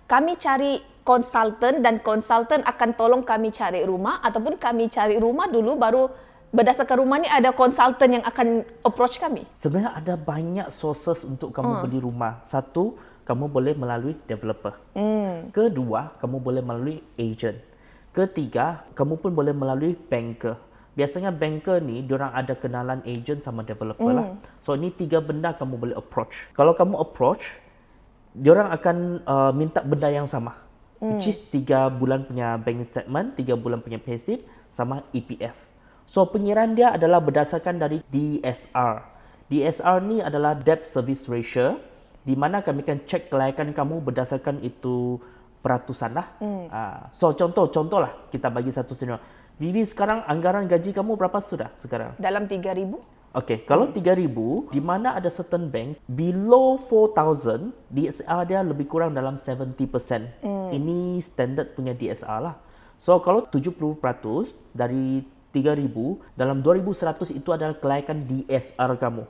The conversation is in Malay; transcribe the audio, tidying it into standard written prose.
kami cari konsultan dan konsultan akan tolong kami cari rumah, ataupun kami cari rumah dulu baru berdasarkan rumah ni ada konsultan yang akan approach kami? Sebenarnya ada banyak sources untuk kamu beli rumah. Satu, kamu boleh melalui developer. Kedua, kamu boleh melalui agent. Ketiga, kamu pun boleh melalui banker. Biasanya banker ni, diorang ada kenalan agent sama developer lah. So, ini 3 benda kamu boleh approach. Kalau kamu approach, diorang akan minta benda yang sama. Which is 3 bulan punya bank statement, 3 bulan punya payslip, sama EPF. So, pengiraan dia adalah berdasarkan dari DSR. DSR ni adalah Debt Service Ratio, di mana kami akan cek kelayakan kamu berdasarkan itu peratusan lah. So, contoh lah, kita bagi satu scenario. Vivi, sekarang anggaran gaji kamu berapa sudah sekarang? Dalam 3,000. Okey, kalau 3,000, di mana ada certain bank, below 4,000, DSR dia lebih kurang dalam 70%. Ini standard punya DSR lah. So, kalau 70% dari 3,000, dalam 2,100 itu adalah kelayakan DSR kamu.